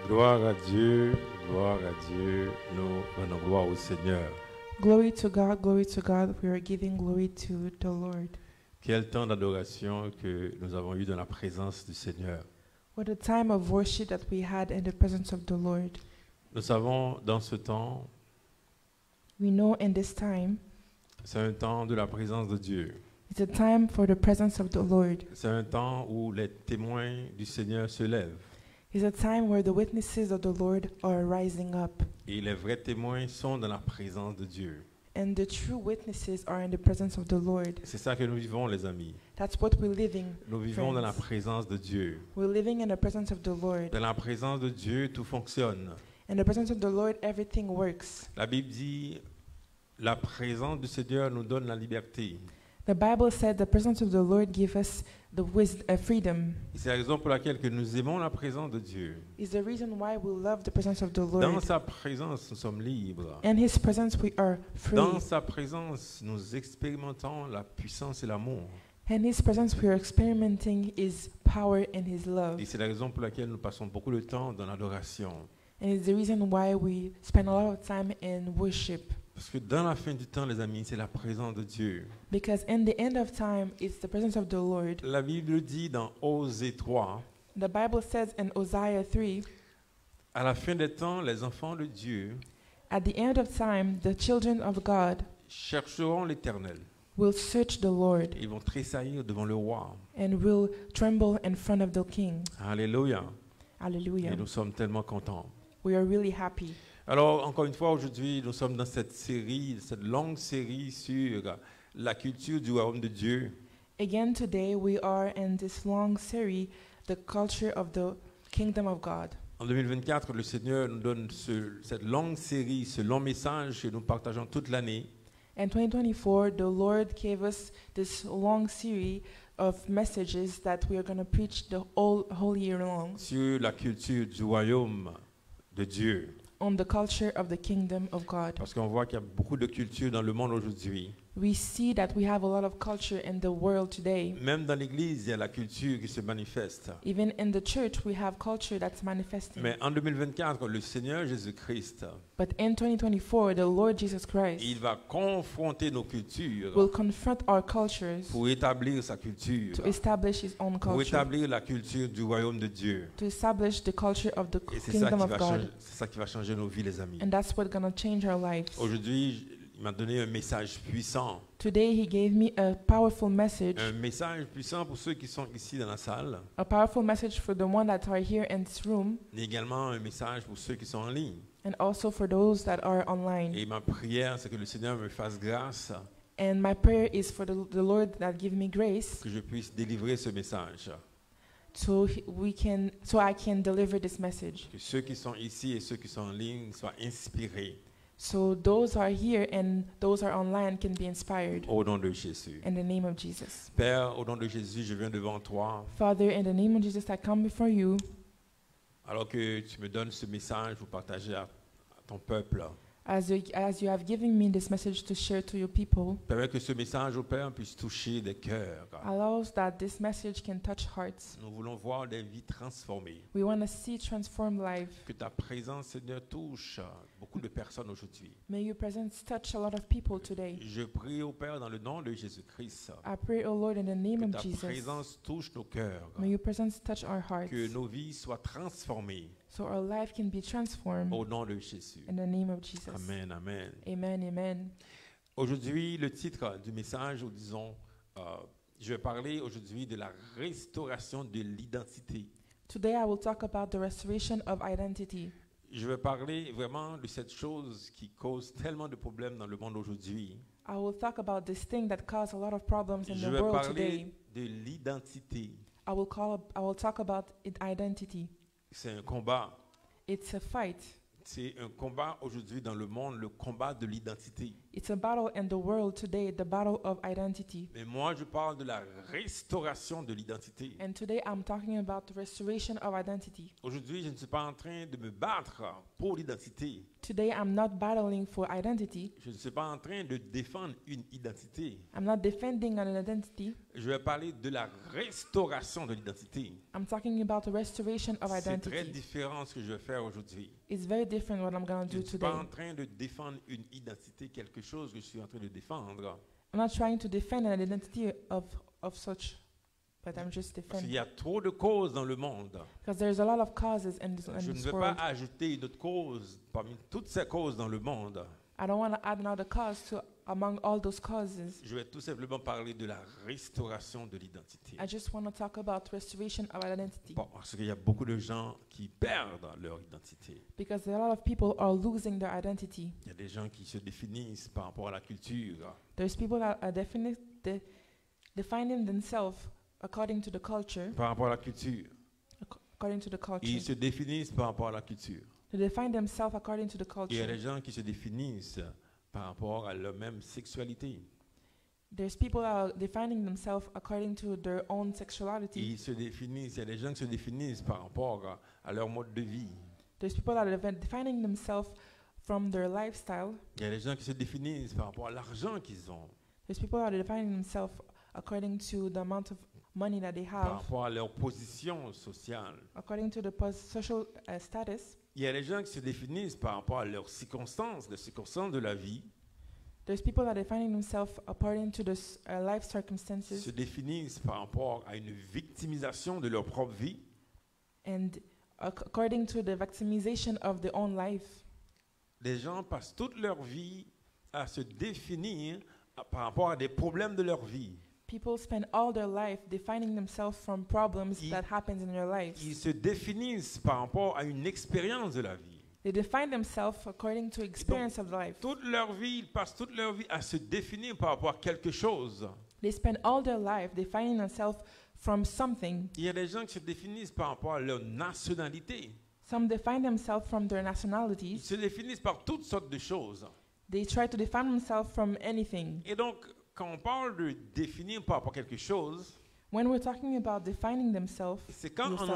Gloire à Dieu, nous rendons gloire au Seigneur. Glory to God, glory to God. We are giving glory to the Lord. Quel temps d'adoration que nous avons eu dans la présence du Seigneur. What a time of worship that we had in the presence of the Lord. Nous savons dans ce temps, We know in this time, c'est un temps de la présence de Dieu. it's a time for the presence of the Lord. C'est un temps où les témoins du Seigneur se lèvent. It's a time where the witnesses of the Lord are rising up. Et les vrais témoins sont dans la présence de Dieu. And the true witnesses are in the presence of the Lord. C'est ça que nous vivons, les amis. That's what we're living. Nous vivons dans la Friends. présence de Dieu. We're living in the presence of the Lord. Dans la présence de Dieu, tout fonctionne. In the presence of the Lord, everything works. La Bible dit, la présence du Seigneur nous donne la liberté. The Bible said the presence of the Lord gives us the freedom. Et c'est la raison pour laquelle que nous aimons la présence de Dieu. Is the reason why we love the presence of the Dans Lord. sa présence, nous sommes libres. In His presence, we are free. Dans sa présence, nous expérimentons la puissance et l'amour. In His presence, we are experimenting His power and His love. Et c'est la raison pour laquelle nous passons beaucoup de temps dans l'adoration. And it's the reason why we spend a lot of time in worship. Parce que dans la fin du temps, les amis, c'est la présence de Dieu. Because in the end of time, it's the presence of the Lord. La Bible dit dans Osée 3, The Bible says in Hosea 3, à la fin des temps, les enfants de Dieu at the end of time, the children of God chercheront l'Éternel. will search the Lord Ils vont tressaillir devant le roi. and will tremble in front of the King. Alléluia. Hallelujah. Et nous sommes tellement contents. We are really happy. Alors, encore une fois, aujourd'hui, nous sommes dans cette série, cette longue série sur la culture du royaume de Dieu. Again today, we are in this long series, the culture of the kingdom of God. En 2024, le Seigneur nous donne cette longue série, ce long message que nous partageons toute l'année. In 2024, the Lord gave us this long series of messages that we are going to preach the whole year long Sur la culture du royaume de Dieu. on the culture of the kingdom of God. Parce qu'on voit qu'il y a beaucoup de cultures dans le monde aujourd'hui. We see that we have a lot of culture in the world today. Même dans l'Église, il y a la culture qui se manifeste. Even in the church, we have culture that's manifesting. Mais en 2024, le Seigneur Jésus-Christ, But in 2024, the Lord Jesus Christ il va confronter nos cultures will confront our cultures pour établir sa culture, to establish His own pour culture, établir la culture du royaume de Dieu. to establish the culture of the Et c'est kingdom of God. ça qui va changer nos vies, les amis. And that's what's going to change our lives. Aujourd'hui, il m'a donné un message puissant. Today, He gave me a powerful message, Un message puissant pour ceux qui sont ici dans la salle, a powerful message for the ones that are here in this room, mais également un message pour ceux qui sont en ligne. and also for those that are online. Et ma prière, c'est que le Seigneur me fasse grâce, And my prayer is for the Lord that give me grace, que je puisse délivrer ce message. so I can deliver this message. Que ceux qui sont ici et ceux qui sont en ligne soient inspirés So those are here and those are online can be inspired au nom de Jésus. in the name of Jesus. Père, au nom de Jésus, je viens devant toi. Father, in the name of Jesus, I come before you Alors que tu me donnes ce message pour partager à ton peuple. as you have given me this message to share to your people. Permets que ce message, au Père, puisse toucher des cœurs. Allows that this message can touch hearts. Nous voulons voir des vies transformées. We want to see transformed life. Que ta présence, Seigneur, touche beaucoup de personnes aujourd'hui. May your presence touch a lot of people today. Je prie au Père dans le nom de Jésus-Christ. I pray, O Lord, in the name Que of ta Jesus, présence touche nos cœurs. may your presence touch our hearts, Que nos vies soient transformées so our life can be transformed au nom de Jésus. in the name of Jesus. Amen, amen. Amen, amen. Aujourd'hui, le titre du message, disons, je vais parler aujourd'hui de la restauration de l'identité. Today I will talk about the restoration of identity. Je vais parler vraiment de cette chose qui cause tellement de problèmes dans le monde aujourd'hui. I will talk about this thing that caused a lot of problems in Je the vais world today. parler de l'identité. I will talk about identity. C'est un combat. It's a fight. C'est un combat aujourd'hui dans le monde, le combat de l'identité. It's a battle in the world today, the battle of identity. Mais moi, je parle de la restauration de l'identité. And today I'm talking about the restoration of identity. Aujourd'hui, je ne suis pas en train de me battre pour l'identité. Today I'm not battling for identity. Je ne suis pas en train de défendre une identité. I'm not defending an identity. Je vais parler de la restauration de l'identité. I'm talking about the restoration of C'est très identity. différent ce que je vais faire aujourd'hui. It's very different what I'm going to Je do ne suis pas today. en train de défendre une identité, quelque chose que je suis en train de défendre. I'm not trying to defend an identity of such, but I'm just Parce qu'il defending. y a trop de causes dans le monde. Because there's a lot of causes in Je ne this veux pas world. ajouter une autre cause parmi toutes ces causes dans le monde. I don't want to add another cause to among all those causes. Je vais tout simplement parler de la restauration de l'identité. I just want to talk about restoration of identity. Bon, parce qu'il y a beaucoup de gens qui perdent leur identité. Because a lot of people are losing their identity. Il y a des gens qui se définissent par rapport à la culture. There's people that are defining themselves according to the culture. Par rapport à la culture. According to the culture. Ils se définissent par rapport à la culture. They define themselves according to the Il y a culture. des gens qui se définissent par rapport à leur même sexualité. There's people that are defining themselves according to their own sexuality. Ils se définissent, il y a des gens qui se définissent par rapport à leur mode de vie. There's people that are defining themselves from their lifestyle. Il y a des gens qui se définissent par rapport à l'argent qu'ils ont, There's people that are defining themselves according to the amount of money that they par have, rapport à leur position sociale. according to the social status. Il y a des gens qui se définissent par rapport à leurs circonstances, les circonstances de la vie, There's people that are defining themselves according to the life se circumstances définissent par rapport à une victimisation de leur propre vie. and according to the victimization of their own life. Des gens passent toute leur vie à se définir par rapport à des problèmes de leur vie. People spend all their life defining themselves from problems Ils- that happens in their lives. Ils se définissent par rapport à une expérience de la vie. They define themselves according to experience of life. Toute leur vie, ils passent toute leur vie à se définir par rapport à quelque chose. They spend all their life defining themselves from something. Il y a des gens qui se définissent par rapport à leur nationalité. Some define themselves from their Ils nationalities. se définissent par toutes sortes de choses. They try to define themselves from anything. Et donc, quand on parle de définir par rapport à quelque chose, When we're talking about defining themselves, c'est quand yourself,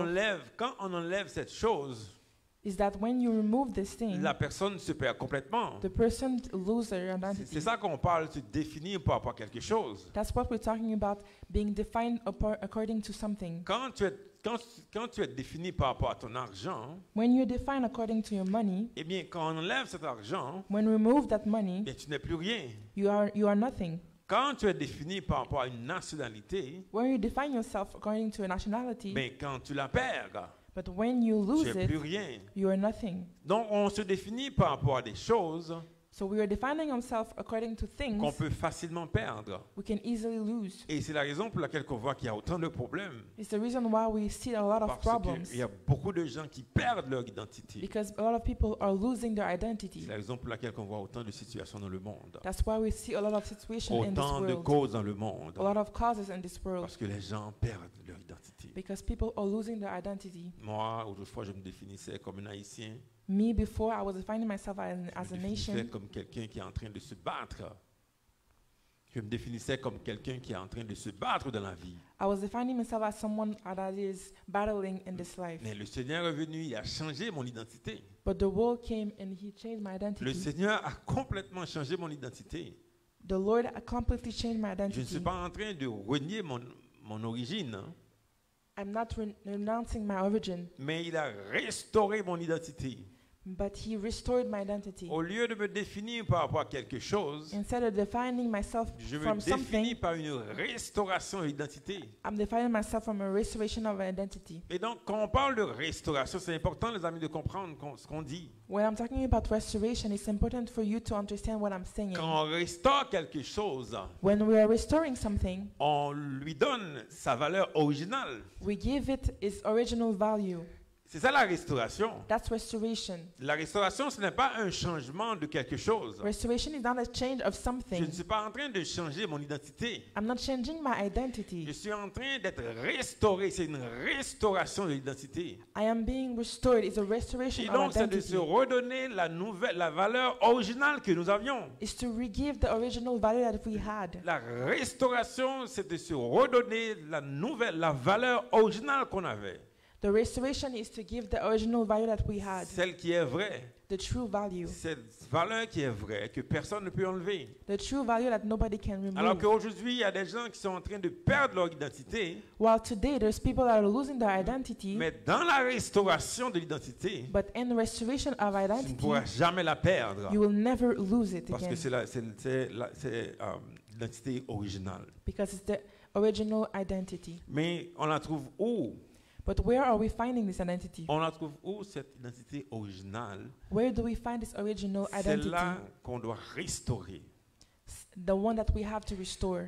on enlève cette chose, is that when you remove this thing, la personne se perd complètement. the person loses their C'est identity. ça qu'on parle, de définir par rapport à quelque chose. That's what we're talking about, being defined according to something. Quand tu es défini par rapport à ton argent, When you're defined according to your money, eh bien, quand on enlève cet argent, when we remove that money, bien, tu n'es plus rien. you are nothing. Quand tu es défini par rapport à une nationalité, When you define yourself according to a nationality, mais quand tu la perds, but when you tu lose n'es plus it, rien. you are nothing. Donc, on se définit par rapport à des choses So we are defining ourselves according to things qu'on peut facilement perdre. we can easily lose. Et c'est la raison pour laquelle on voit qu'il y a autant de problèmes. It's the reason why we see a lot of Parce problems, qu'il y a beaucoup de gens qui perdent leur identité. because a lot of people are losing their identity. C'est la raison pour laquelle on voit autant de situations dans le monde. That's why we see a lot of situations in this Autant de world, causes dans le monde. a lot of causes in this world, Parce que les gens perdent leur identité. because people are losing their identity. Moi, autrefois, je me définissais comme un Haïtien. Me, before, I was defining myself as Je a me définissais nation. comme quelqu'un qui est en train de se battre. Je me définissais comme quelqu'un qui est en train de se battre dans la vie. I was defining myself as someone that is battling in this life. Mais le Seigneur est venu, il a changé mon identité. But the world came and He changed my Le identity. Seigneur a complètement changé mon identité. The Lord completely changed my Je ne suis identity. pas en train de renier mon origine, hein, I'm not renouncing my origin, mais il a restauré mon identité. but He restored my identity. Au lieu de me définir par rapport à quelque chose, Instead of defining myself je me from définis something, par une restauration de l'identité. I'm defining myself from a restoration of identity. Et donc, quand on parle de restauration, c'est important, les amis, de comprendre ce qu'on dit. When I'm talking about restoration, it's important for you to understand what I'm saying. Quand on restaure quelque chose, When we are restoring something, on lui donne sa valeur originale. we give it its original value. C'est ça la restauration. That's restoration. La restauration, ce n'est pas un changement de quelque chose. Restoration is not a change of Je something. ne suis pas en train de changer mon identité. I'm not changing my identity. Je suis en train d'être restauré. C'est une restauration de l'identité. I am being restored. It's a restoration Et of donc, c'est de identity. se redonner la valeur originale que nous avions. It's to re-give the original value that we had. La restauration, c'est de se redonner la valeur originale qu'on avait. The restoration is to give the original value that we had, Celle qui est vraie. the true value, Cette valeur qui est vraie, que personne ne peut enlever. the true value that nobody can Alors remove. qu'aujourd'hui, il y a des gens qui sont en train de perdre leur identité, While today there's people that are losing their identity, mais dans la restauration de l'identité, but in restoration of tu ne identity, pourras jamais la perdre. you will never lose it Parce que again c'est l'identité originale. because it's the original identity. Mais on la trouve où? But where are we finding this identity? On la trouve où, cette identité originale? Where do we find this original C'est identity? là qu'on doit restaurer. The one that we have to restore.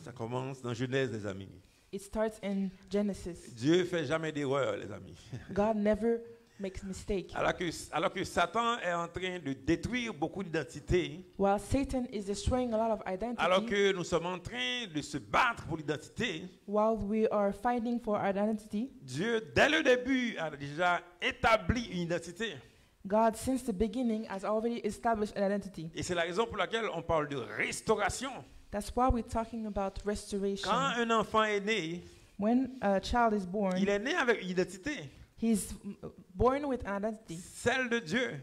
Ça commence dans Genèse, les amis. It starts in Genesis. Dieu ne fait jamais d'erreur, les amis. God never makes mistake. Alors que Satan est en train de détruire beaucoup d'identités, While Satan is destroying a lot of alors identity, que nous sommes en train de se battre pour l'identité, while we are fighting for our identity, Dieu, dès le début, a déjà établi une identité. God, since the beginning, has already established an identity. Et c'est la raison pour laquelle on parle de restauration. That's why we're talking about restoration. Quand un enfant est né, When a child is born, il est né avec une identité, he's born with an identity, celle de Dieu.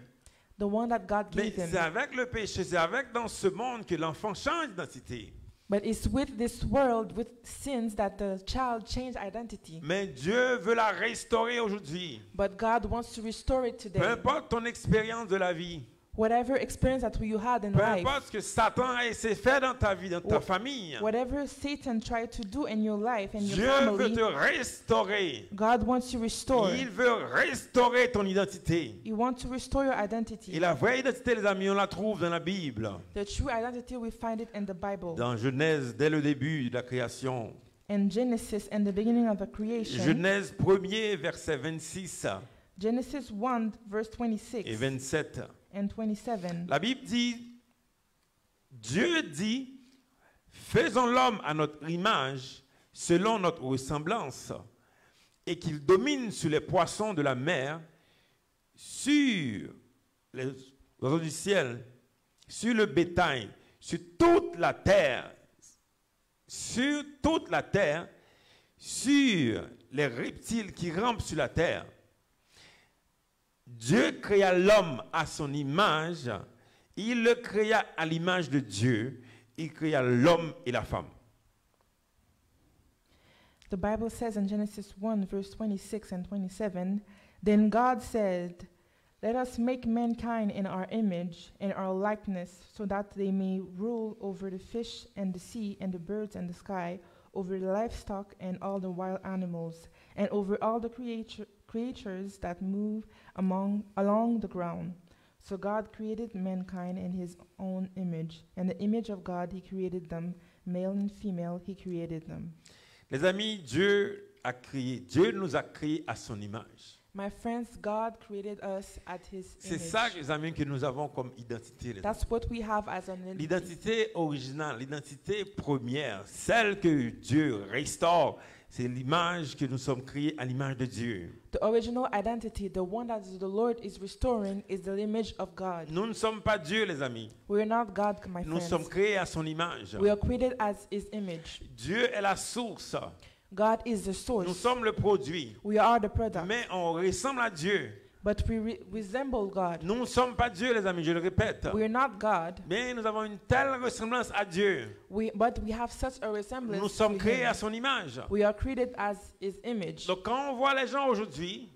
the one that God Mais gave c'est him. avec le péché, c'est avec dans ce monde que l'enfant change d'identité. But it's with this world, with sins, that the child changed identity. Mais Dieu veut la restaurer aujourd'hui. But God wants to restore it Peu today. importe ton expérience de la vie, Whatever experience that you had in peu life, importe ce que Satan a essayé de faire dans ta vie, dans ta famille, whatever Satan tried to do in your life and your Dieu veut family, te restaurer. God wants to restore. Il veut restaurer ton identité. You want to restore your Et identity. la vraie identité, les amis, on la trouve dans la Bible. The true identity, we find it in the Bible. Dans Genèse, dès le début de la création. In Genesis, in the beginning of the creation, Genèse 1er, verset 26 Genesis 1, verse 26 et 27. and 27. La Bible dit, Dieu dit, faisons l'homme à notre image, selon notre ressemblance, et qu'il domine sur les poissons de la mer, sur les oiseaux du ciel, sur le bétail, sur toute la terre, sur les reptiles qui rampent sur la terre. Dieu créa l'homme à son image, il le créa à l'image de Dieu, il créa l'homme et la femme. The Bible says in Genesis 1, verse 26 and 27, Then God said, Let us make mankind in our image, in our likeness, so that they may rule over the fish and the sea and the birds and the sky, over the livestock and all the wild animals, and over all the creatures that move along the ground. So God created mankind in his own image. In the image of God he created them, male and female he created them. Les amis, Dieu nous a créés à son image. My friends, God created us at his C'est image. ça, les amis, que nous avons comme identité. Les That's what we have as an identity. L'identité originale, l'identité première, celle que Dieu restaure, c'est l'image que nous sommes créés à l'image de Dieu. The original identity, the one that the Lord is restoring, is the image of God. Nous ne sommes pas Dieu, les amis. We are not God, my Nous sommes friends. créés à son image. We are created as his image. Dieu est la source. God is the Nous source. sommes le produit. We are the product. Mais on ressemble à Dieu. But we resemble God. Nous ne sommes pas Dieu, les amis, je le répète. We are not God. Mais nous avons une telle ressemblance à Dieu. But we have such a resemblance Nous sommes to créés à him. son image. We are created as his image. Donc quand on voit les gens aujourd'hui,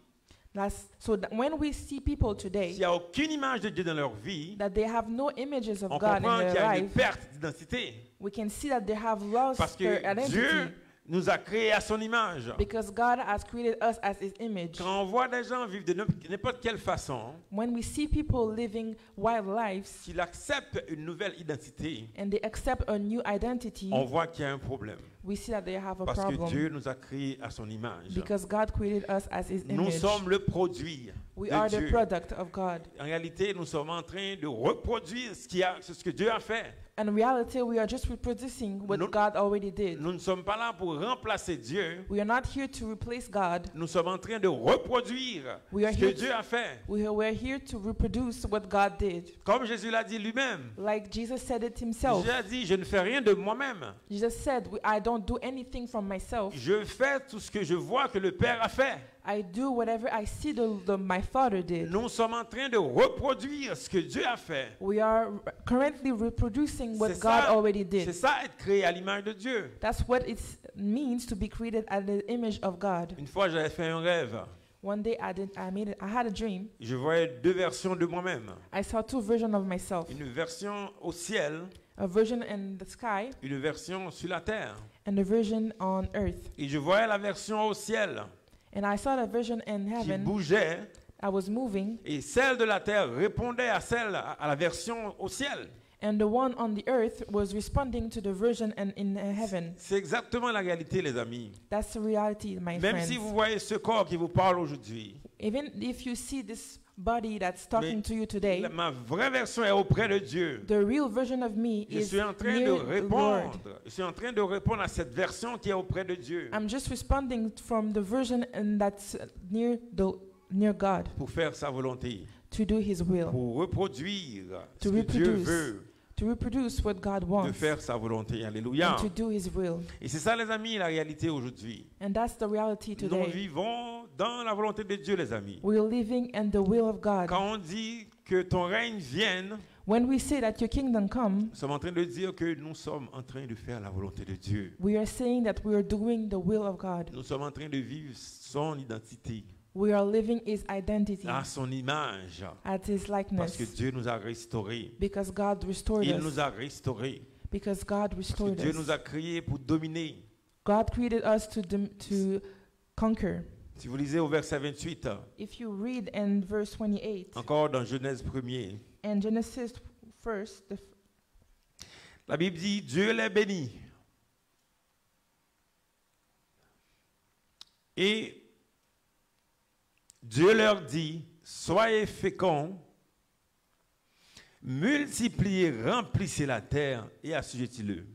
So that when we see people s'il today n'y a aucune image de Dieu dans leur vie, that they have no images of on God in comprend qu'il y their a une life, perte d'identité. we can see that they have lost Parce their que identity. Dieu nous a créés à son image. Because God has created us as His image. Quand on voit des gens vivre de n'importe quelle façon, When we see people living wild lives qu'ils acceptent une nouvelle identité, and they accept a new identity, on voit qu'il y a un problème. we see that they have a Parce que problem. Dieu nous a créés à son image. Because God created us as His Nous image. sommes le produit We de are the Dieu. product of God. En réalité, nous sommes en train de reproduire ce que Dieu a fait. In reality, we are just reproducing what Nous- God already did. Nous ne sommes pas là pour remplacer Dieu. We are not here to replace God. Nous sommes en train de reproduire We are ce que here Dieu a fait. We're here to reproduce what God did. Comme Jésus l'a dit lui-même. Like Jesus said it himself. Jésus a dit, je ne fais rien de moi-même. Jesus said, I don't do anything from myself. Je fais tout ce que je vois que le Père a fait. I do whatever I see my Father did. Nous sommes en train de reproduire ce que Dieu a fait. We are currently reproducing what C'est God ça, already c'est did. ça être créé à l'image de Dieu. That's what it means to be created at the image of God. Une fois, j'avais fait un rêve. One day I had a dream. Je voyais deux versions de moi-même. I saw two versions of myself. Une version au ciel, A version in the sky une version sur la terre. and a version on earth. Et je voyais la version au ciel And I saw the version in qui heaven. bougeait. I was moving, Et celle de la terre répondait à la version au ciel. and the one on the earth was responding to the version in heaven. C'est exactement la réalité, les amis. That's the reality, my Même friends. si vous voyez ce corps qui vous parle aujourd'hui, Even if you see this body that's talking to you today, ma vraie version est auprès de Dieu. the real version of me Je is suis en train de near the Lord. répondre. Je suis en train de répondre à cette version qui est auprès de Dieu I'm just responding from the version that's near God pour faire sa volonté, to do His will, pour reproduire ce To que Dieu reproduce veut, to reproduce what God de wants, faire sa volonté. Alléluia. and to do His will. Et c'est ça, les amis, la réalité aujourd'hui. And that's the reality Nous today. vivons dans la volonté de Dieu, les amis. We're living in the will of God. Quand on dit que ton règne vienne, When we say that your kingdom come, nous sommes en train de dire que nous sommes en train de faire la volonté de Dieu. we are saying that we are doing the will of God. Nous sommes en train de vivre son identité, We are living His identity à son image, at His parce que likeness, Dieu nous a restaurés. because God restored Il us. nous a restaurés. Because Parce God que restored Dieu nous us. a créés pour dominer. God created us to conquer. Si vous lisez au verset 28, If you read in verse 28, encore dans Genèse 1er, and Genesis first, la Bible dit, Dieu les bénit. Et Dieu leur dit, soyez féconds, multipliez, remplissez la terre et assujettez-le.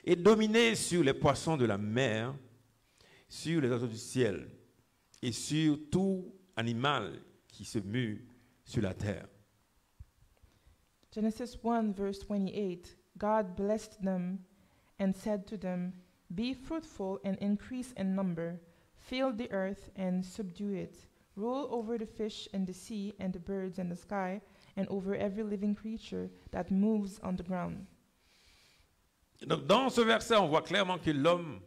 Et dominez sur les poissons de la mer, sur les oiseaux du ciel et sur tout animal qui se mue sur la terre. Genesis 1 verse 28, God blessed them and said to them, be fruitful and increase in number, fill the earth and subdue it, rule over the fish in the sea and the birds in the sky, and over every living creature that moves on the ground. Donc, dans ce verset, on voit clairement que l'homme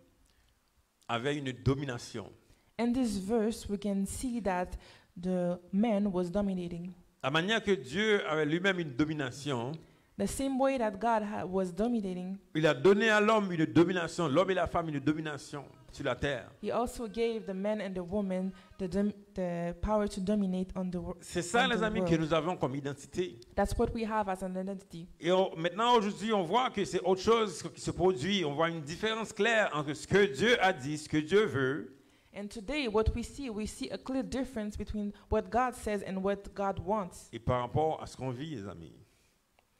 avait une domination. In this verse, we can see that the man was dominating. La manière que Dieu avait lui-même une domination, The same way that God was dominating, il a donné à l'homme une domination, l'homme et la femme une domination sur la terre. He also gave the man and the woman the power to dominate on the world. C'est ça, les amis, que nous avons comme identité. That's what we have as an identity. Et maintenant, aujourd'hui, on voit que c'est autre chose qui se produit. On voit une différence claire entre ce que Dieu a dit, ce que Dieu veut. And today, what we see a clear difference between what God says and what God wants, Et par rapport à ce qu'on vit, les amis.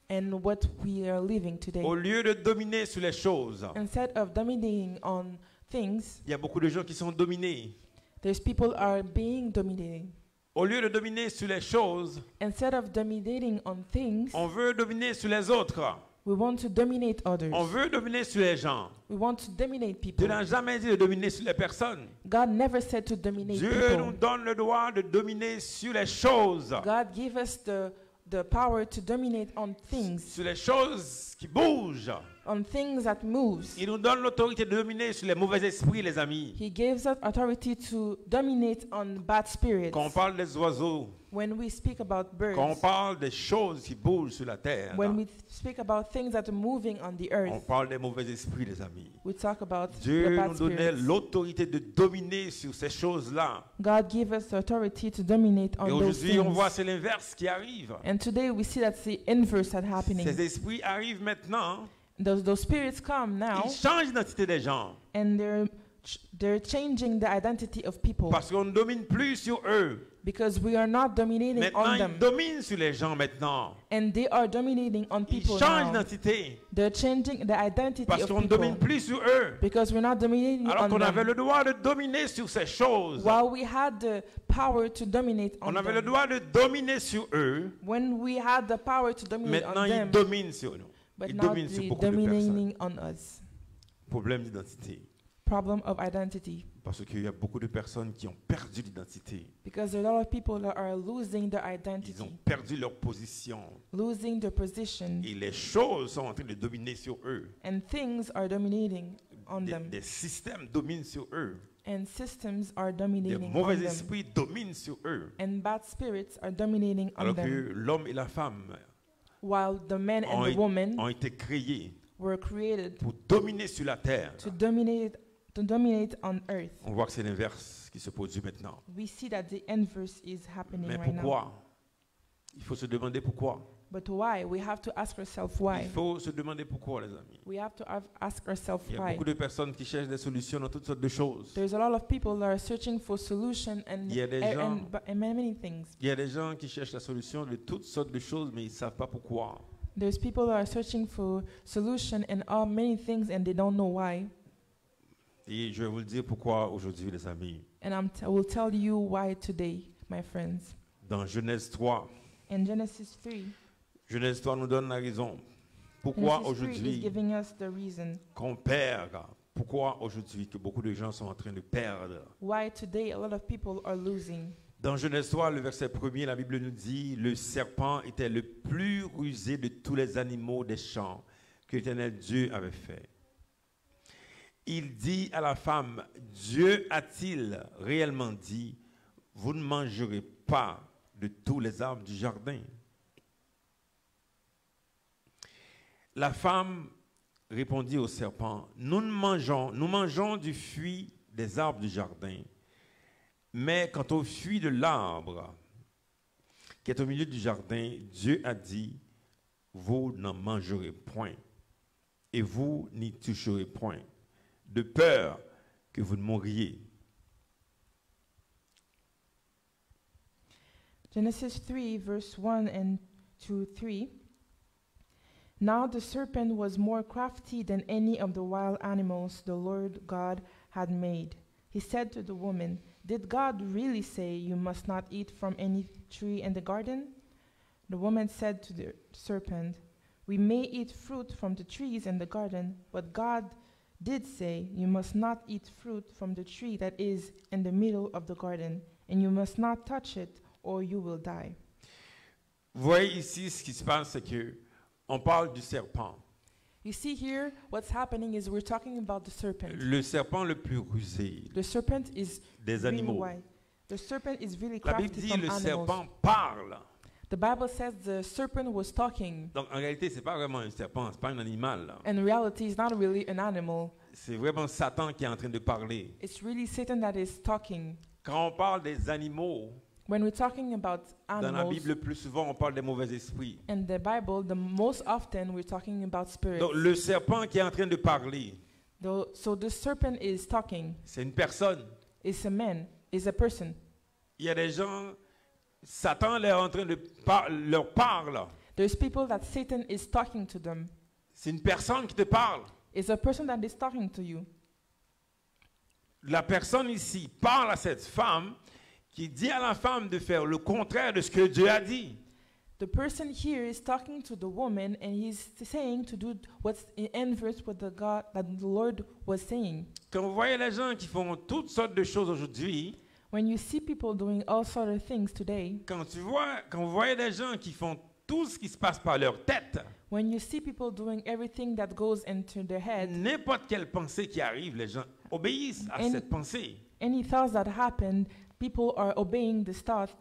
and what we are living today. Au lieu de dominer sur les choses, Instead of dominating on things, il y a beaucoup de gens qui sont dominés. there's people are being dominating. Au lieu de dominer sur les choses, Instead of dominating on things, on veut dominer sur les autres. we want to dominate others. On veut dominer sur les gens. We want to dominate Dieu people. n'a jamais dit de dominer sur les personnes. God never said to dominate Dieu nous people. donne le droit de dominer sur les choses. God gave us the power to dominate on things, Sur les choses qui bougent. on things that moves. Il nous donne l'autorité de dominer sur les mauvais esprits, les amis. He gives us authority to dominate on bad spirits. Quand on parle des oiseaux, When we speak about birds, quand on parle des choses qui bougent sur la terre, when we speak about things that are moving on the on earth, parle des mauvais esprits, les amis. we talk about the Dieu bad nous donnait spirits. l'autorité de dominer sur ces choses-là. God gave us the authority to dominate on Et those aujourd'hui, on voit things. c'est l'inverse qui arrive. And today we see that's the inverse that's happening. Ces esprits arrivent maintenant, Those spirits come now, ils changent l'identité des gens and they're changing the identity of people parce qu'on ne domine plus sur eux. because we are not dominating Maintenant, on ils them, dominent sur les gens maintenant. and they are dominating on Ils people changent now. l'identité They're changing the identity parce of qu'on ne domine people plus sur eux. because we're not dominating Alors on qu'on avait them. le droit de dominer sur ces choses. While we had the power to dominate on On avait le them, droit de dominer sur eux. when we had the power to dominate Maintenant, on ils them, dominent sur nous. but Ils now dominent sur they're beaucoup de personnes. dominating on us. Problème d'identité. Problem of identity. Parce qu'il y a beaucoup de personnes qui ont perdu l'identité. Because there are a lot of people that are losing their Ils identity, ont perdu leur position. losing their position, Et les choses sont en train de dominer sur eux. and things are dominating on them, Des systèmes dominent sur eux. and systems are Des dominating on mauvais them, esprits dominent sur eux. and bad spirits are dominating on Alors que them. l'homme et la femme While the man and the woman ont été créés were created pour dominer sur la terre. to dominate on earth. On voit que c'est l'inverse qui se produit maintenant. We see that the inverse is happening Mais right now. pourquoi? Il faut se demander pourquoi. But why? We have to ask ourselves Il why. faut se demander pourquoi, les amis. We have to ask ourselves Il y a why. beaucoup de personnes qui cherchent des solutions dans toutes sortes de choses. There's a lot of people that are searching for solution and, Il y a des and, gens- and many things. Il y a des gens qui cherchent la solution de toutes sortes de choses, mais ils ne savent pas pourquoi. There's people that are searching for solution and all many things and they don't know why. Et je vais vous le dire pourquoi aujourd'hui, les amis. And I will tell you why today, my friends. Dans Genèse 3, In Genesis 3, Genèse 3 nous donne la raison. Pourquoi Genesis 3 is aujourd'hui giving us the reason qu'on perd? Pourquoi aujourd'hui que beaucoup de gens sont en train de perdre? why today a lot of people are losing. Dans Genèse 3, le verset 1er, la Bible nous dit, le serpent était le plus rusé de tous les animaux des champs que l'Éternel Dieu avait fait. Il dit à la femme, Dieu a-t-il réellement dit, vous ne mangerez pas de tous les arbres du jardin? La femme répondit au serpent, nous mangeons du fruit des arbres du jardin. Mais quant au fruit de l'arbre qui est au milieu du jardin, Dieu a dit, vous n'en mangerez point, et vous n'y toucherez point, de peur que vous ne mouriez. Genesis 3, verse 1 and 2-3. Now the serpent was more crafty than any of the wild animals the Lord God had made. He said to the woman, did God really say you must not eat from any tree in the garden? The woman said to the serpent, we may eat fruit from the trees in the garden, but God did say you must not eat fruit from the tree that is in the middle of the garden, and you must not touch it, or you will die. Vous voyez ici ce qui se passe, c'est que on parle du serpent. You see here, what's happening is we're talking about the serpent. Le serpent le plus rusé The serpent is des really animaux. wise. The serpent is really La Bible crafty dit from le animals. serpent parle. The Bible says the serpent was talking. Donc en réalité, c'est pas vraiment un serpent, c'est pas un animal. Là. In reality, it's not really an animal. C'est vraiment Satan qui est en train de parler. It's really Satan that is talking. Quand on parle des animaux, When we're talking about dans la animals Bible, le plus souvent, on parle des mauvais esprits. in the Bible, the most often we're talking about spirits. Donc le serpent qui est en train de parler, So the serpent is talking. c'est une personne. It's a man. It's a person. Il y a des gens, Satan est en train de leur parle. There's people that Satan is talking to them. C'est une personne qui te parle. It's a person that is talking to you. La personne ici parle à cette femme qui dit à la femme de faire le contraire de ce que Dieu a dit. The person here is talking to the woman and he's saying to do what's in inverse with the God that the Lord was saying. Quand vous voyez les gens qui font toutes sortes de choses aujourd'hui, When you see people doing all sort of things today, quand vous voyez des gens qui font tout ce qui se passe par leur tête, When you see people doing everything that goes into their head, N'importe quelle pensée qui arrive, les gens obéissent à And- cette pensée. any thoughts that happen, people are obeying this thought.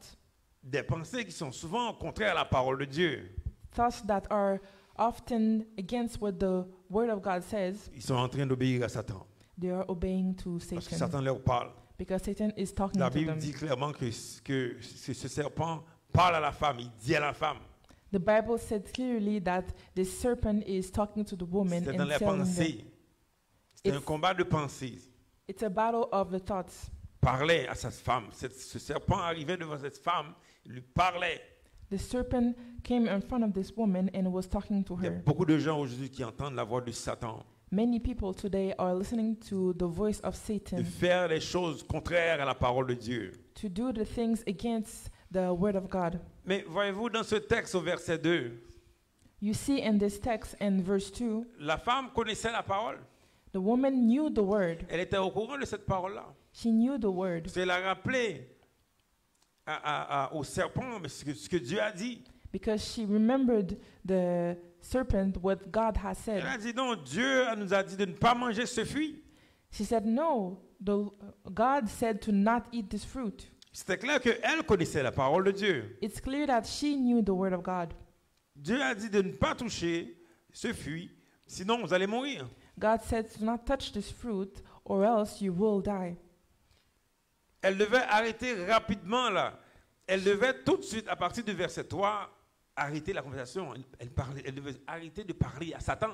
Des pensées qui sont souvent contraires à la parole de Dieu. Thoughts that are often against what the Word of God says, Ils sont en train d'obéir à Satan. they are obeying to Parce que Satan. Satan leur parle. Because Satan is talking La to Bible them. dit clairement que ce serpent parle à la femme, il dit à la femme. The Bible said clearly that the serpent is talking to the woman C'était dans and les telling them. pensées. C'était un It's- combat de pensées. It's a battle of the thoughts. Parlait à sa femme. Ce serpent arrivait devant cette femme, il lui parlait. The serpent came in front of this woman and was talking to Il y a her. beaucoup de gens aujourd'hui qui entendent la voix de Satan, Many people today are listening to the voice of de Satan faire les choses contraires à la parole de Dieu. to do the things against the Word of God. Mais voyez-vous, dans ce texte au verset 2, You see in this text in verse 2, la femme connaissait la parole. the woman knew the Word. Elle était au courant de cette parole-là. She knew the Word Parce qu'elle a rappelé au serpent mais ce que Dieu a dit. because she remembered the serpent, what God has Elle said. a dit non, Dieu nous a dit de ne pas manger ce fruit. She said, no, God said to not eat this fruit. C'était clair qu'elle connaissait la parole de Dieu. It's clear that she knew the Word of God. Dieu a dit de ne pas toucher ce fruit, sinon vous allez mourir. God said to not touch this fruit or else you will die. Elle devait arrêter rapidement là. Elle devait tout de suite, à partir du verset 3, arrêter la conversation. Elle devait arrêter de parler à Satan.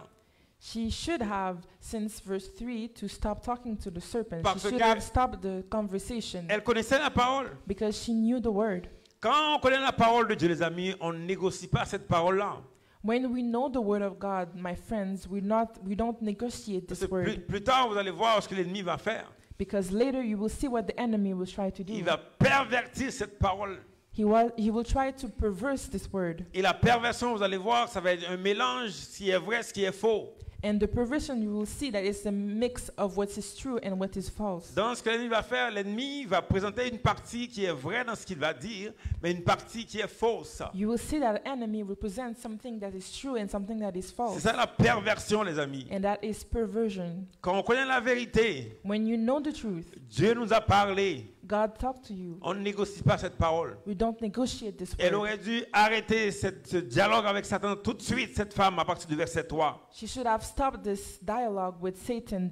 She should have, since verse 3, to stop talking to the serpent. Parce She should que have stopped the conversation Elle connaissait la parole. because she knew the Word. Quand on connaît la parole de Dieu, les amis, on ne négocie pas cette parole-là. When we know the Word of God, my friends, we don't negotiate Parce this que Word plus tard, vous allez voir ce que l'ennemi va faire. because later you will see what the enemy will try to do. Il va pervertir cette parole. He will try to perverse this Word. Et la perversion, vous allez voir, ça va être un mélange, ce qui est vrai, ce qui est faux. And the perversion, you will see that it's a mix of what is true and what is false. Dans ce que l'ennemi va faire, l'ennemi va présenter une partie qui est vraie dans ce qu'il va dire, mais une partie qui est fausse. You will see that enemy represents something that is true and something that is C'est false. ça la perversion, les amis. And that is perversion. Quand on connaît la vérité, When you know the truth, Dieu nous a parlé. God talked to you. On ne négocie pas cette parole. We don't negotiate this Elle word. aurait dû arrêter ce dialogue avec Satan tout de suite, cette femme, à partir du verset 3. She should have stopped this dialogue with Satan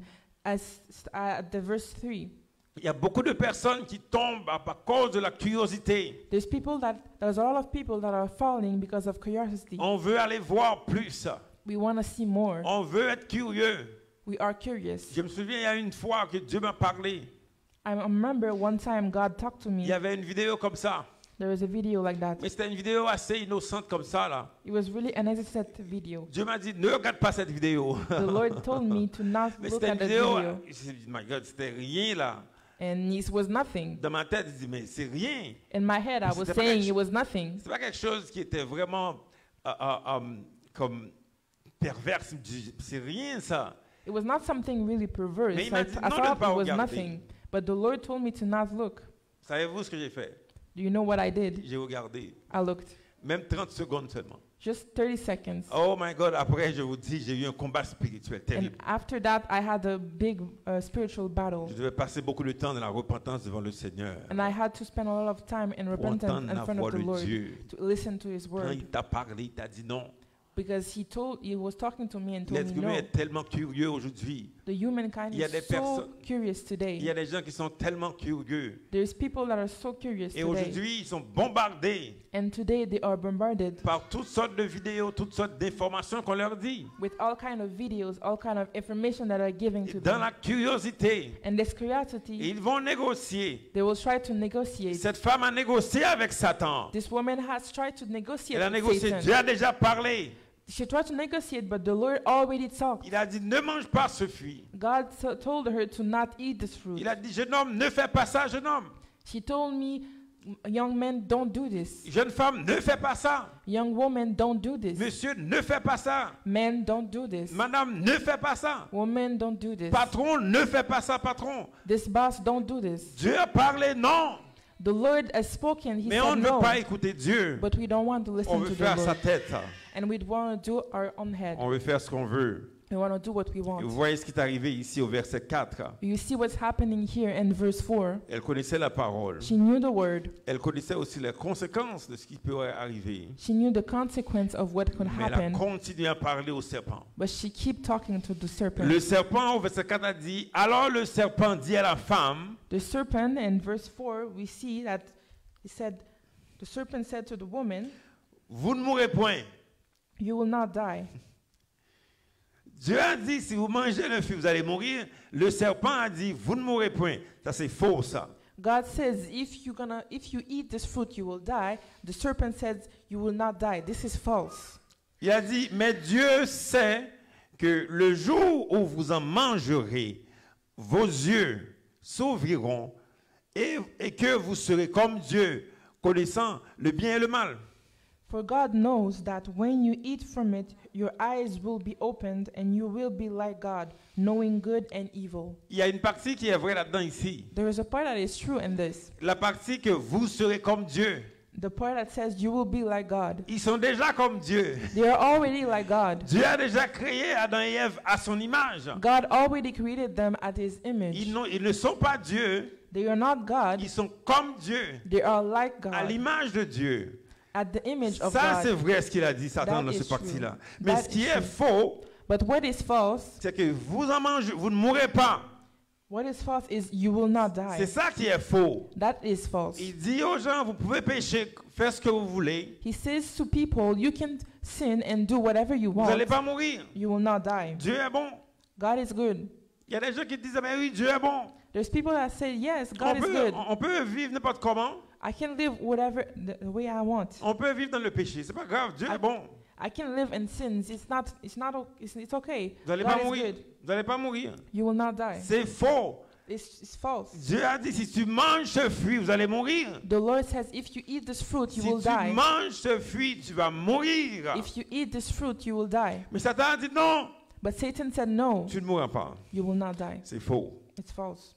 at the verse 3. Il y a beaucoup de personnes qui tombent à cause de la curiosité. There's a lot of people that are falling because of curiosity. On veut aller voir plus. We want to see more. On veut être curieux. We are curious. Je me souviens, il y a une fois que Dieu m'a parlé. I remember one time God talked to Il y me. avait une vidéo comme ça. There was a video like that. Mais c'était une vidéo assez innocente comme ça, là. It was really an innocent video. Dieu m'a dit, ne regarde pas cette vidéo. The Lord told me to not Mais look c'était at une the vidéo, video. je me suis dit, my God, c'était rien, là. And it was nothing. Dans ma tête, je dis, mais c'est rien. In my head, I was C'était pas saying quelque it was nothing. C'est pas quelque chose qui était vraiment comme perverse. Je dis, c'est rien, ça. It was not something really perverse. Mais il I, m'a I dit non de thought pas it was regarder. nothing. But the Lord told me to not look. Savez-vous ce que j'ai fait? Do you know what I did? J'ai regardé. I looked. Même 30 secondes seulement. Just 30 seconds. Oh my God, après, je vous dis, j'ai eu un combat spirituel And terrible. after that, I had a big spiritual battle. Je devais passer beaucoup de temps dans la repentance devant le Seigneur. And I had to spend a lot of time in Pour repentance entendre in la front voix of the de Lord Dieu. to listen to His Quand word. il t'a parlé, il t'a dit non. Because he was talking to me and told L'être me humain no. est tellement curieux aujourd'hui. The humankind Il y a des is so personnes- curious Il y today. a des gens qui sont tellement curieux. There's people that are so curious Et today. aujourd'hui, ils sont bombardés And today they are bombarded par toutes sortes de vidéos, toutes sortes d'informations qu'on leur dit. with all kind of videos, all kind of information that are given Et to dans them. la curiosité, And this curiosity, ils vont négocier. they will try to negotiate. Cette femme a négocié avec Satan. This woman has tried to negotiate Elle a with négocié. Dieu Satan. a déjà parlé. She tried to negotiate, but the Lord already talked. Il a dit, ne mange pas ce fruit. God told her to not eat this fruit. Il a dit, jeune homme, ne fais pas ça, jeune homme. She told me, young man, don't do this. Jeune femme, ne fais pas ça. Young woman, don't do this. Monsieur, ne fais pas ça. Men, don't do this. Madame, ne fais pas ça. Woman, don't do this. Patron, ne fais pas ça, patron. This boss, don't do this. Dieu a parlé, non. The Lord has spoken. He Mais on said ne veut no. pas écouter Dieu. But we don't want to On listen veut to the faire sa Lord. tête. And we want to do our own head. On veut faire ce qu'on veut. We want to do what we Et vous want. voyez ce qui est arrivé ici au verset 4. You see what's happening here in verse 4. Elle connaissait la parole. She knew the word. Elle connaissait aussi les conséquences de ce qui pourrait arriver. She knew the consequence of what could Mais elle a happen. continué à parler au serpent. But she kept talking to the serpent. Le serpent, au verset 4, a dit, alors le serpent dit à la femme, The serpent, in verse 4, we see that the serpent said to the woman, vous ne mourrez point. you will not die. Dieu a dit, si vous mangez le fruit, vous allez mourir. Le serpent a dit, vous ne mourrez point. Ça, c'est faux, ça. God says, if you eat this fruit, you will die. The serpent says, you will not die. This is false. Il a dit, mais Dieu sait que le jour où vous en mangerez, vos yeux s'ouvriront et que vous serez comme Dieu, connaissant le bien et le mal. For God knows that when you eat from it, your eyes will be opened and you will be like God, knowing good and evil. Il y a une partie qui est vraie là-dedans ici. There is a part that is true in this. La partie que vous serez comme Dieu. The part that says you will be like God. Ils sont déjà comme Dieu. They are already like God. Dieu a déjà créé Adam et Ève à son image. God already created them at His image. Ils ne sont pas Dieu. They are not God. Ils sont comme Dieu. They are like À God. l'image de Dieu. At the image of Ça, c'est God. vrai ce qu'il a dit, Satan, That dans is cette partie-là. true. Mais That ce qui is est true. faux, But what is false? c'est que vous en mangez, vous ne mourrez pas. What is false is you will not C'est die. ça qui est faux. That is false. Il dit aux gens, vous pouvez pécher, faire ce que vous voulez. He says to people, you can sin and do whatever you Vous n'allez want. pas mourir. You will not die. Dieu est bon. God is good. Il y a des gens qui disent, mais oui, Dieu est bon. There's people that say, yes, God is good. On peut vivre n'importe comment. I can live whatever the way I want. On peut vivre dans le péché. C'est pas grave. Dieu est bon. I can live in sins. It's okay. Vous n'allez God pas is mourir. good. Vous n'allez pas mourir. You will not die. C'est faux. It's false. Dieu a dit, si tu manges ce fruit, vous allez mourir. The Lord says, if you eat this fruit, you Si will tu die. manges ce fruit, tu vas mourir. If you eat this fruit, you will die. Mais Satan a dit non, But Satan said, no, tu ne mourras pas. you will not die. C'est faux. It's false.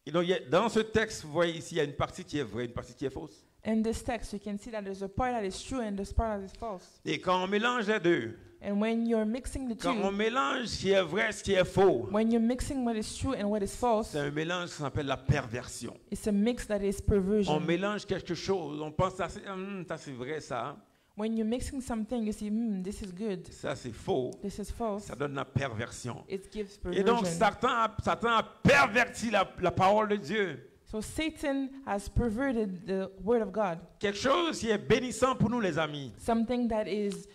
Et donc, dans ce texte, vous voyez ici, il y a une partie qui est vraie, une partie qui est fausse. In this text, you can see that there's a part that is true and this part that is false. Et quand on mélange les deux, And when you're mixing the quand on two, mélange ce qui est vrai, ce qui est faux, when you're mixing what is true and what is false, c'est un mélange qui s'appelle la perversion. it's a mix that is On perversion. mélange quelque chose, on pense ça c'est vrai ça, When you're mixing something, you see, this is good, ça c'est faux, this is false. ça donne la perversion. It gives Et donc perversion. Satan a perverti la parole de Dieu. So Satan has perverted the word of God, Quelque chose qui est bénissant pour nous les amis. something that is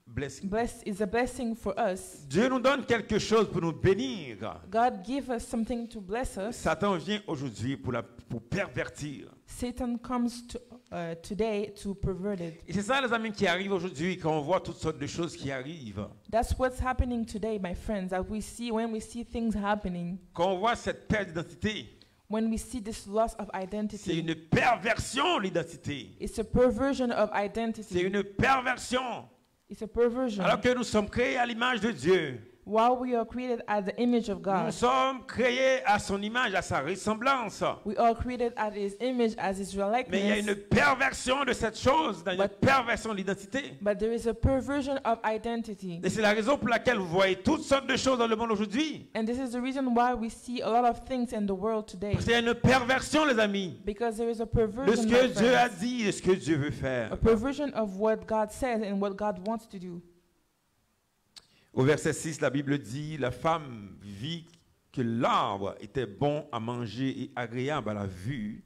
Blessing. blessed, is a blessing for us. Dieu nous donne quelque chose pour nous bénir. God give us something to bless us. Satan vient aujourd'hui pour pervertir. Satan comes today to pervert it. Et c'est ça les amis qui arrive aujourd'hui quand on voit toutes sortes de choses qui arrivent. That's what's happening today, my friends. That we see when we see things happening, Quand on voit cette perte d'identité, when we see this loss of c'est identity. une perversion l'identité. It's a perversion of C'est identity. une perversion. It's a perversion. Alors que nous sommes créés à l'image de Dieu. While we are created at the image of Nous God, sommes créés à son image, à sa ressemblance. we are created at His image, as His Mais il y a une likeness. perversion de cette chose, une But- perversion de l'identité. But there is a perversion of identity. Et c'est la raison pour laquelle vous voyez toutes sortes de choses dans le monde aujourd'hui. And this is the reason why we see a lot of things in the world today. Parce qu'il y a une perversion, les amis, Because there is a de perversion, ce my que Dieu a friends. dit et ce que Dieu veut faire. A perversion of what God says and what God wants to do. Au verset 6, la Bible dit, la femme vit que l'arbre était bon à manger et agréable à la vue,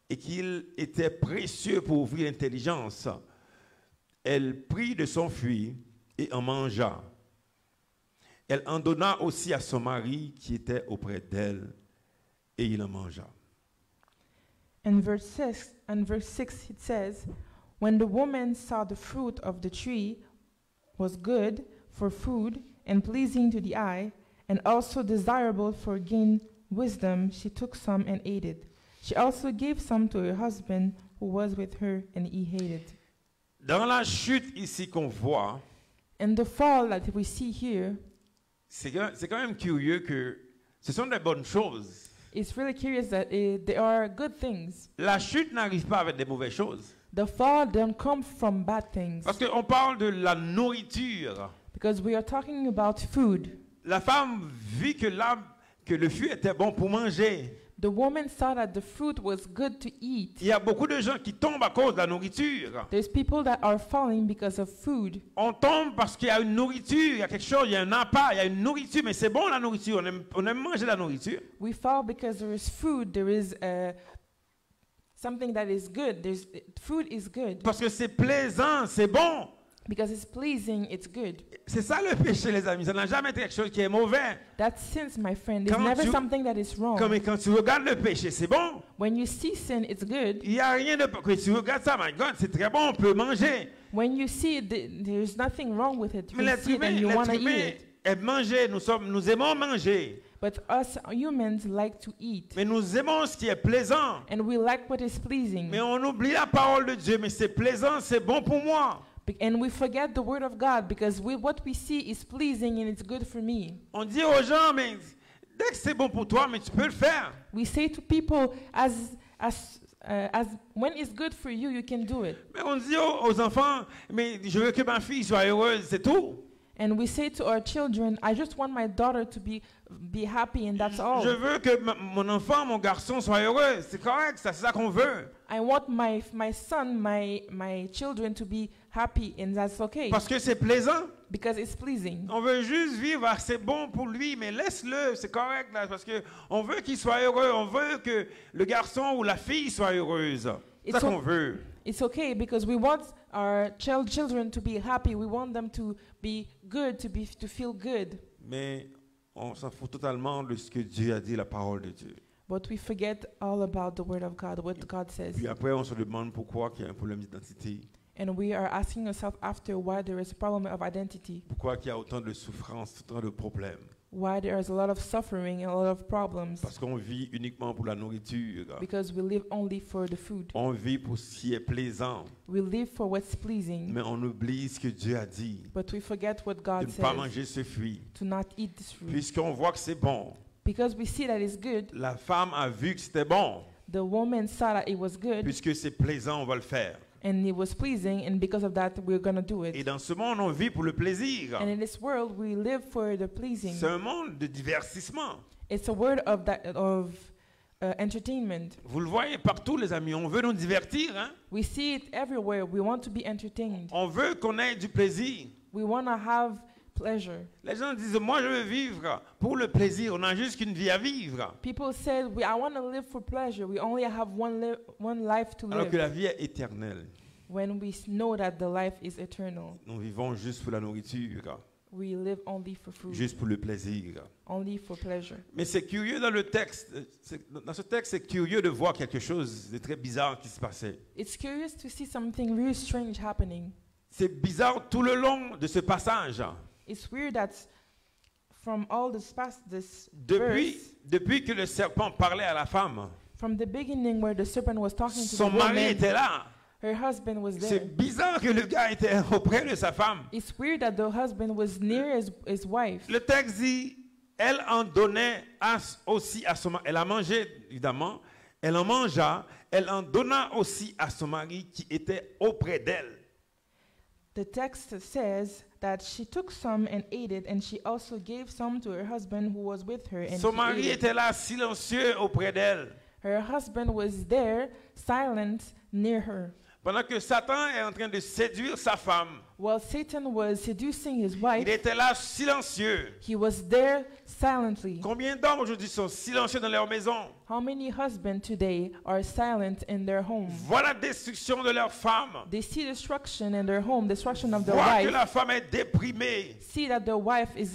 et qu'il était précieux pour ouvrir l'intelligence. Elle prit de son fruit et en mangea. Elle en donna aussi à son mari qui était auprès d'elle, et il en mangea. In verse 6 it says, when the woman saw the fruit of the tree was good for food and pleasing to the eye, and also desirable for gain wisdom, she took some and ate it. She also gave some to her husband who was with her, and he ate it. Dans la chute ici qu'on voit, And the fall that we see here, c'est quand même curieux que ce sont des bonnes choses. It's really curious that there are good things. La chute n'arrive pas avec des mauvaises choses. The fall don't come from bad things. Parce qu'on parle de la nourriture. Because we are talking about food. La femme vit que le fruit était bon pour manger. The woman saw that the fruit was good to eat. Il y a beaucoup de gens qui tombent à cause de la nourriture. There's people that are falling because of food. On tombe parce qu'il y a une nourriture, il y a quelque chose, il y a un appât, il y a une nourriture, mais c'est bon la nourriture, on aime manger la nourriture. We fall because there is food, there is something that is good. Food is good. Parce que c'est plaisant, c'est bon. Because it's pleasing, it's good. C'est ça le péché, les amis. Ça n'a jamais été quelque chose qui est mauvais. That's sin, my friend. It's Quand never tu- something that is wrong. Comme quand tu regardes le péché, c'est bon. When you see sin, it's good. Il n'y a rien de... Que tu regardes ça, my God, c'est très bon, on peut manger. When you see it, there's nothing wrong with it. Mais You l'être see it and humain, you want to eat l'être it. humain aime manger. Nous aimons manger. But us humans like to eat. Mais nous aimons ce qui est plaisant. And we like what is pleasing. Mais on oublie la parole de Dieu. Mais c'est plaisant, c'est bon pour moi. And we forget the word of God because what we see is pleasing and it's good for me. On dit aux gens, mais dès que c'est bon pour toi, mais tu peux le faire. We say to people, as when it's good for you, you can do it. Mais on dit aux enfants, mais je veux que ma fille soit heureuse, c'est tout. And we say to our children, I just want my daughter to be happy and that's all. Je veux que mon enfant, mon garçon soit heureux. C'est correct, c'est ça qu'on veut. I want my son, my children to be happy and that's okay. Parce que c'est plaisant. Because it's pleasing. On veut juste vivre, c'est bon pour lui, mais laisse-le, c'est correct là, parce que on veut qu'il soit heureux, on veut que le garçon ou la fille soit heureuse. C'est ça qu'on veut. It's okay because we want our children to be happy. We want them to be good, to feel good. Mais on s'en fout totalement de ce que Dieu a dit, la parole de Dieu. But we forget all about the word of God, what God says. Puis après, on se demande pourquoi il y a un problème d'identité. And we are asking ourselves after why there is a problem of identity, Pourquoi il y a autant de souffrances, autant de problèmes. why there is a lot of suffering and a lot of problems, Parce qu'on vit uniquement pour la nourriture. because we live only for the food. On vit pour ce qui est plaisant. We live for what's pleasing, Mais on oublie ce que Dieu a dit. but we forget what De God ne pas says, manger ce fruit. to not eat this fruit. Puisqu'on voit que c'est bon. Because we see that it's good, La femme a vu que c'était bon. the woman saw that it was good, Puisque c'est plaisant, on va le faire. and it was pleasing, and because of that, we're going to do Et it. dans ce monde, on vit pour le plaisir. And in this world, we live for the pleasing. C'est un monde de divertissement. It's a word of entertainment. Vous le voyez partout, les amis. On veut nous divertir. Hein? We see it everywhere. We want to be entertained. On veut qu'on ait du plaisir. We want to have pleasure. Les gens disent, moi je veux vivre pour le plaisir. On n'a juste qu'une vie à vivre. People said, I want to live for pleasure. We only have one life to Alors que live. la vie est éternelle. When we know that the life is eternal, Nous vivons juste pour la nourriture. we live only for food, Juste pour le plaisir. only for pleasure. Mais c'est curieux dans le texte. Dans ce texte, c'est curieux de voir quelque chose de très bizarre qui se passait. It's curious to see something really strange happening. C'est bizarre tout le long de ce passage. It's weird that from all this Depuis que le serpent parlait à la femme, from the beginning where the serpent was talking to son the mari woman, était là. her husband was there. C'est bizarre que le gars était auprès de sa femme. It's weird that the husband was near his wife. Le texte dit, elle en donnait aussi à son mari. Elle a mangé, évidemment. Elle en mangea. Elle en donna aussi à son mari qui était auprès d'elle. The text says that she took some and ate it, and she also gave some to her husband who was with her, and Son he mari ate it. était là, silencieux auprès d'elle. Her husband was there, silent, near her. Pendant que Satan est en train de séduire sa femme, While Satan was seducing his il wife, était là, silencieux. he was there silently. Combien d'hommes aujourd'hui sont silencieux dans leur maison? How many husbands today are silent in their home? Voient la destruction de leur femme. They see destruction in their home, destruction of their Voient que wife, la femme est déprimée. see that their wife is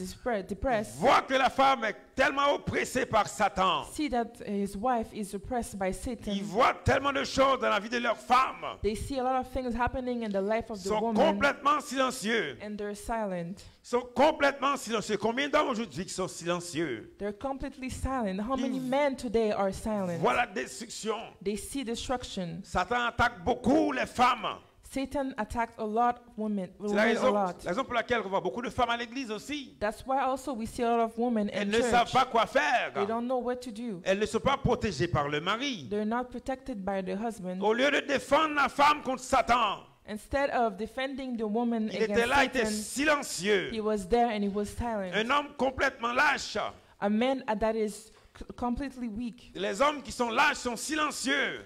depressed, Voient que la femme est tellement oppressée par Satan. see that his wife is oppressed by Satan. Ils voient tellement de choses dans la vie de leur femme. They see a lot of things happening in the life of Ils the sont woman, complètement silencieux. and they're silent. Ils sont complètement silencieux. Combien d'hommes aujourd'hui qui sont silencieux? They're completely silent. How many Ils men today are silent? Voient la destruction. They see destruction. Satan attaque beaucoup les femmes. Satan attacked a lot of women, C'est la women a lot. raison pour laquelle on voit beaucoup de femmes à l'église aussi. That's why also we see a lot of women Elles in ne savent church. pas quoi faire. They don't know what to do. Elles ne sont pas protégées par le mari. They're not protected by their husband. Au lieu de défendre la femme contre Satan, Instead of defending the woman il était against là, il était Satan, silencieux. he was there and he was silent. Un homme complètement lâche. A man that is completely weak. Les hommes qui sont lâches sont silencieux.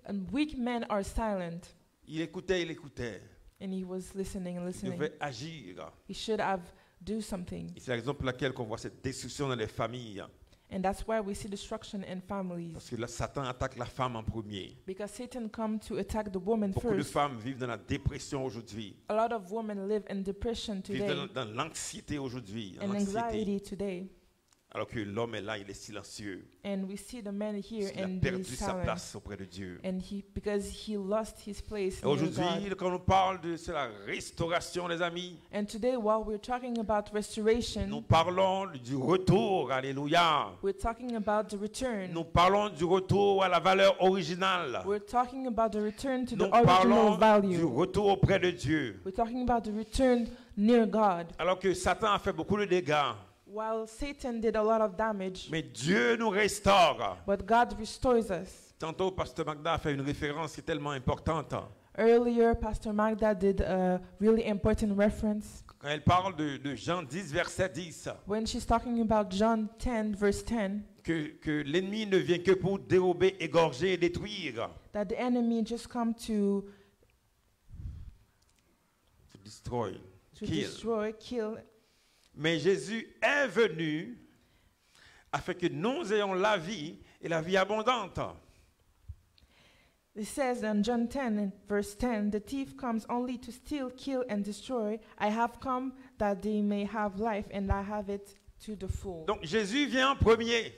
And weak men are silent. Il écoutait. And he was listening and Il listening. devait agir. He should have do something. Et c'est la raison pour laquelle on voit cette destruction dans les familles. And that's why we see destruction in families. Parce que là, Satan attaque la femme en premier. Because Satan come to attack the woman Beaucoup de first. femmes vivent dans la dépression aujourd'hui. A lot of women live in depression Vivent today dans l'anxiété aujourd'hui. and anxiety today. Alors que l'homme est là, il est silencieux. And we see the man here Il a and perdu he's sa silent. place auprès de Dieu. And because he lost his place Et near aujourd'hui, God. quand on parle de la restauration, les amis, And today, while we're talking about nous restoration, parlons du retour, alléluia. we're talking about the return. Nous parlons du retour à la valeur originale. We're talking about the return to the Nous parlons original du value. retour auprès de Dieu. We're talking about the return near God. Alors que Satan a fait beaucoup de dégâts. While Satan did a lot of damage, Mais Dieu nous restaure. but God restores us. Tantôt, Pasteur Magda a fait une référence qui est tellement importante. Earlier, Pastor Magda did a really important reference Quand elle parle de Jean 10, verset 10, when she's talking about John 10, verse 10, que l'ennemi ne vient que pour dérober, égorger et détruire. that the enemy just come to Destroy, kill. destroy, kill. Mais Jésus est venu afin que nous ayons la vie et la vie abondante. It says in John 10, in verse 10, the thief comes only to steal, kill, and destroy. I have come that they may have life, and I have it to the full. Donc Jésus vient en premier.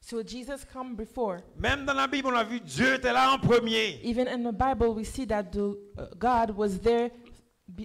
So Jesus come before. Même dans la Bible, on a vu Dieu était là en premier. Even in the Bible, we see that God was there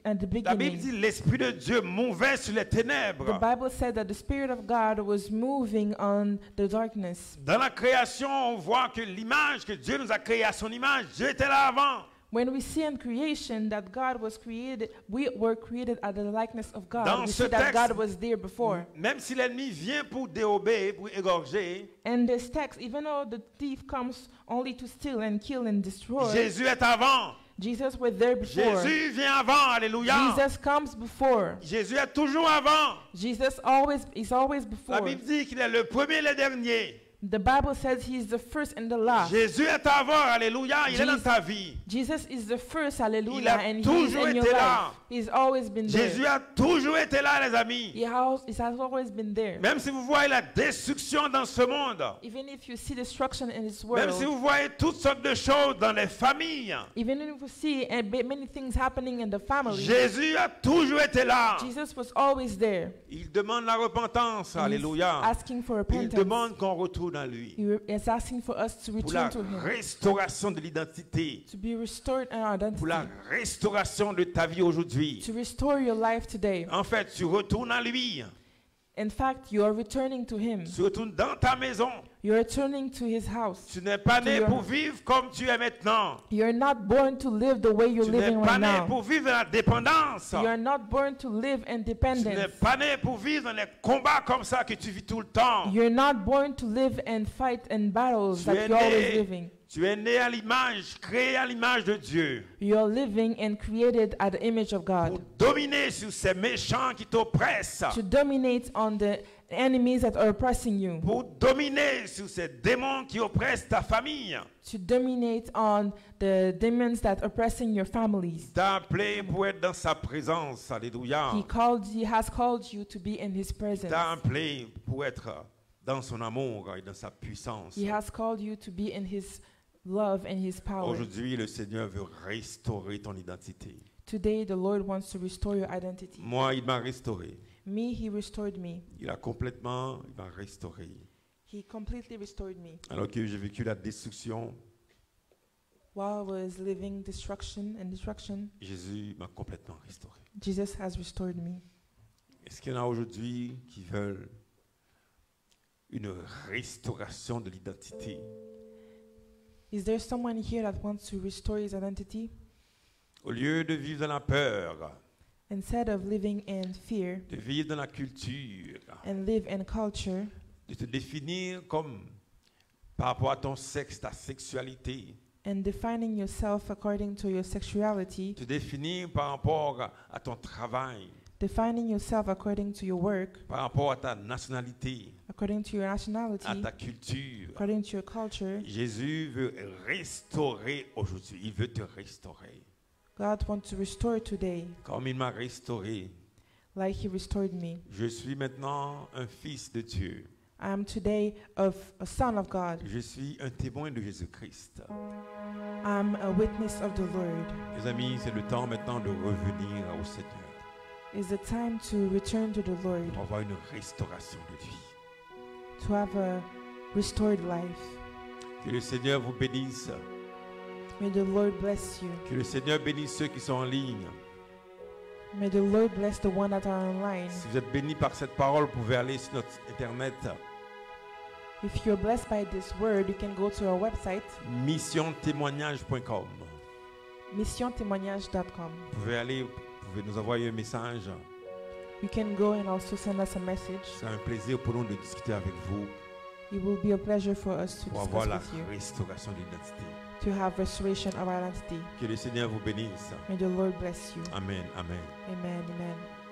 at the La Bible beginning. dit l'Esprit de Dieu mouvait sur les The ténèbres. Bible said that the Spirit of God was moving on the darkness. Dans la création, on voit que l'image que Dieu nous a créée à son image, Dieu était là avant. When we see in creation that God was created, we were created at the likeness of God. Dans We ce see that texte, God was there before. Même si l'ennemi vient pour dérober, pour égorger, And this text, even though the thief comes only to steal and kill and destroy, Jésus est avant. Jesus was there before. Jésus vient avant, alléluia. Jesus comes before. Jésus est toujours avant. Jesus is always La before. Bible dit qu'il est le premier et le dernier. The Bible says he is the first and the last. Jésus est avant, alléluia. Il est dans ta vie. Jesus is the first, Il hallelujah, a and he's toujours in your été life. là. He's always been there. Jésus a toujours été là, les amis. He has always been there. Même si vous voyez la destruction dans ce monde, Even if you see destruction in this même si world, vous voyez toutes sortes de choses dans les familles, even if you see many things happening in the family, Jésus a toujours été là. Jesus was always there. Il demande la repentance, And he's alléluia. asking for Il repentance. demande qu'on retourne à lui He is asking for us to pour la return to him, restauration de l'identité, to be restored in our pour la identity, restauration de ta vie aujourd'hui. to restore your life today. En fait, tu retournes à lui. In fact, you are returning to him. Tu retournes dans ta maison. You're returning to his house. Tu n'es pas né your- pour vivre comme tu es maintenant. You're not born to live the way you're Tu n'es living pas right né now. pour vivre dans la dépendance. You're not born to live Tu in n'es dependence. pas né pour vivre dans les combats comme ça que tu vis tout le temps. You're not born to live and fight in battles Tu es that you're always né, living. tu es né à l'image, créé à l'image de Dieu. You're living and created at the image of Pour God. dominer sur ces méchants qui t'oppressent. To dominate on the enemies that are oppressing you. Pour dominer sur ces démons qui oppressent ta famille. To dominate on the demons that are oppressing your families. T'as appelé pour être dans sa présence. Alléluia. He has called you to be in his presence. T'as appelé pour être dans son amour et dans sa puissance. He has called you to be in his love and his power. Aujourd'hui, le Seigneur veut restaurer ton identité. Today, the Lord wants to restore your identity. Moi, il m'a restauré. Me, he restored me. Il m'a restauré. He completely restored me. Alors que j'ai vécu la destruction, While I was living destruction, Jésus m'a complètement restauré. Jesus has restored me. Est-ce qu'il y en a aujourd'hui qui veulent une restauration de l'identité? Is there someone here that wants to restore his identity? Au lieu de vivre dans la peur, instead of living in fear de vivre dans la culture, and live in culture, de te définir comme par rapport à ton sexe, ta sexualité, and defining yourself according to your sexuality, te définir par rapport à ton travail, defining yourself according to your work, par rapport à ta nationalité, according to your à nationality, ta culture. according to your culture. Jésus veut restaurer aujourd'hui. Il veut te restaurer. God wants to restore today, Comme il m'a restauré, like He restored me. je suis maintenant un fils de Dieu. I am today of a son of God. Je suis un témoin de Jésus-Christ. I'm a witness of the Lord. Mes amis, c'est le temps maintenant de revenir au Seigneur It's the time to return to the Lord, pour avoir une restauration de vie. to have a restored life. Que le Seigneur vous bénisse. May the Lord bless you. Que le Seigneur bénisse ceux qui sont en ligne. May the Lord bless the one that are online. Si vous êtes bénis par cette parole, vous pouvez aller sur notre internet If you're blessed by this word, you can go to our website, missiontémoignage.com. missiontémoignage.com. Vous pouvez aller, vous pouvez nous envoyer un message. You can go and also send us a message. C'est un plaisir pour nous de discuter avec vous It will be a pleasure for us to pour avoir la discuss with you, restauration de l'identité. to have restoration of our identity. Que le Seigneur vous bénisse. May the Lord bless you. Amen, amen. Amen, amen.